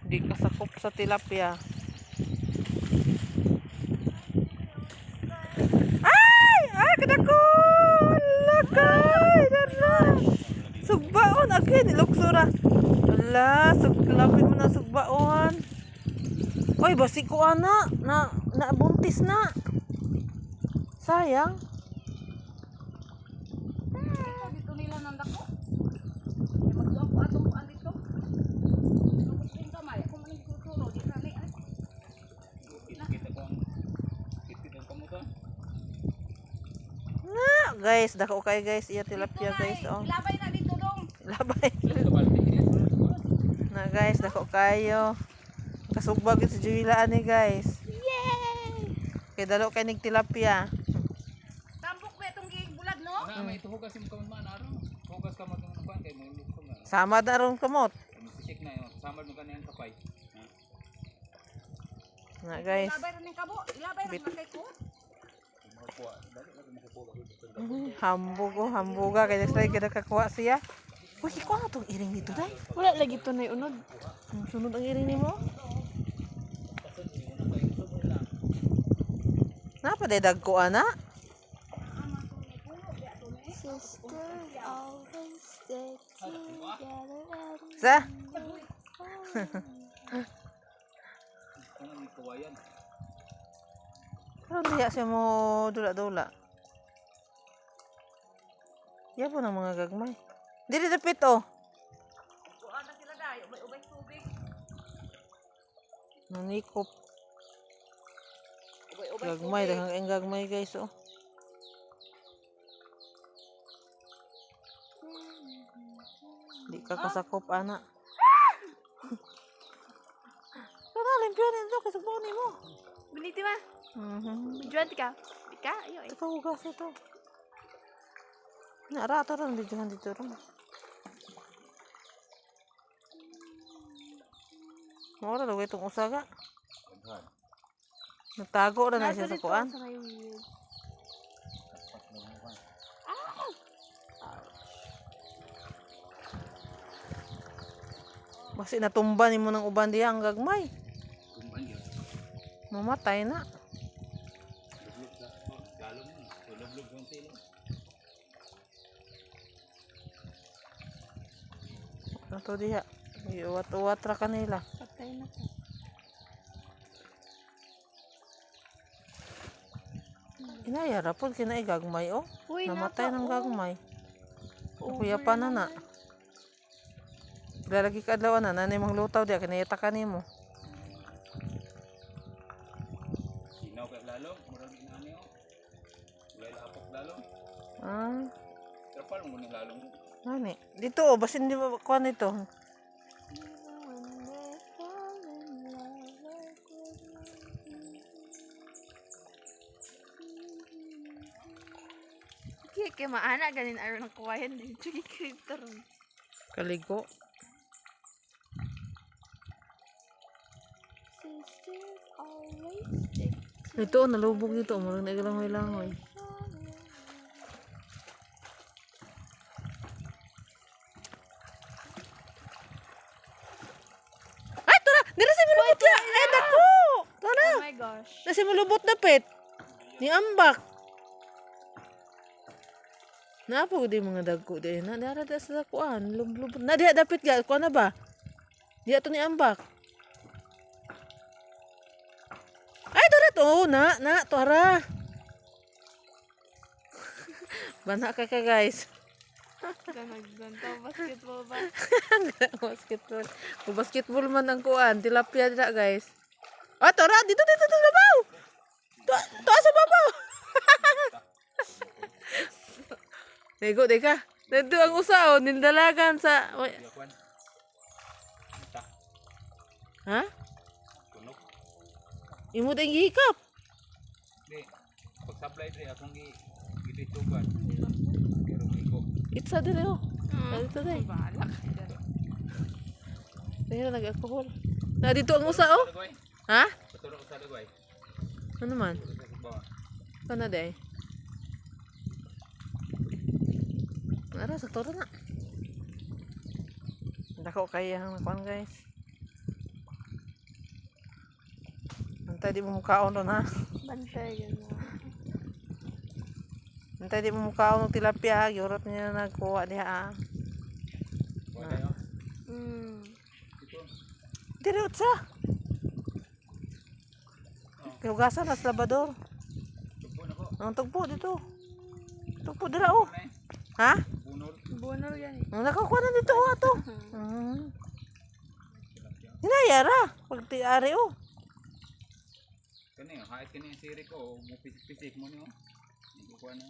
Di kasakop sa tilapia. Ay! Ay! Kadako! Lagay! Dara! Sugbaon! Again! Iluksura! Ala! Labi mo na sugbaon! Oy! Basi ko ana! Buntis na! Sayang! Dito nila nang dako. Magduang ko atong kuan dito. Lubos din kamay. Kung maning tuturo, di kami ay. Kita ko mo to. Na! Guys! Dako kayo guys! Iya tilapia guys! Oh. Labay na dito dong. Labay! Na guys! Dako kayo! Kasugbag sa Juwilaan ni guys! Yay! Kaya dalo kayo nig tilapia! Tambok ba itong bulad no? Na may tuhugas yung kaman araw. Tuhugas ka matong kuan kay mo luto nga. Samad na ron kamot! Misik na yun. Samad mo kaniyang kapay. Na guys! Ilabay rin ng kabo. Ilabay rin ng kay ko. Hambog oh, hambuga kaya sa kada kakuha siya. Uy, ikaw na itong iring dito, day. Wala lagi to na unod. Sunod ang iring ni mo. Napa day dagko ana? Sa? Kung kawayan. Pero diya siya mo dula-dula. Yan po ng mga gagmay. Dili dapit oh. Kuan na sila dayo, ubay tubig. Nanikop. Ubay Gagmay, daghang gagmay guys oh. Di ka kasakop ana. Sana limpyon ito kasi boni mo. Biniti ma. Juan ka. Ika, ayo eh. Ito hugas ito. Narato rin videohan dito rin. Mura daw itong usaga. Natago rin na siya sa kuan. Basi natumba ni mo ng uban diya ang gagmay. Tumban yun. Mamatay na. Lublog na. Lalo mo. Lublog yung tilo. Ito diya. Iuwat-uwat ra kanila. Patay na to. Inaya ra pod kina gagmay oh. Uy, Namatay ng gagmay. Oh, Kuya pa na na. Lalagi ka adlaw na nanay mang lutaw diya kinayata kanimo. Sinaw kay lalong. Murag inani o. Ulay lapok lalong. Ah, Kapal mo ni lalong. ani. Dito oh, basin di ba kuan ito. Kaya maana ganin aron ang kuwayan din. Sige kripto ron. Kaligo. Ito nalubog dito, murag nagalangoy-langoy. Ay, tura! Dira si mulubot ya! Ay, dako! Tura! Oh my gosh. Nasi mulubot na pet. Ni ambak. Napa ko di mga dagko di na dara da sa kuan lubot na diha dapit ga kuan na ba? Diha to ni ambak. Ay tura to na tura. Bana ka guys. Naggantaw basketball ba? Basketball. Kung basketball man ang kuan, tilapia dira guys. Ah tura dito sa babaw. To sa babaw. Nego, deka. Dito ang usaw, nindalagan sa... Yakuan. Ta. Ha? Kunok. Imo tayong gihikap. Di. Pag-supply dre akong gitutugan. Pero iko. Itsa dire oh. Dito day. Balak. Dahil nag-alcohol. Na dito ang usa oh. Ha? Patulog sa lagway. Ano man? Kana day. Ara sa toro na. Dako kaya ang nakuan guys. Antay di mo mukaon ron ha. Bantay yun mo. Antay di mo mukaon ng tilapia. Giurot niya nagkuha diha ha. Wala yun. Ito. Diri utsa. Kihugasan na sa labador. Tugpo na ko. Ang tugpo dito. Tugpo dira oh. Ano eh? Ha? Bunol. Bunol yan eh. Ang nakakuha na dito oh ato. Hinayara. Pag tiari oh. Kani, hait kani yung siri ko. Mupisik-pisik mo niyo. Hindi ko kuha na.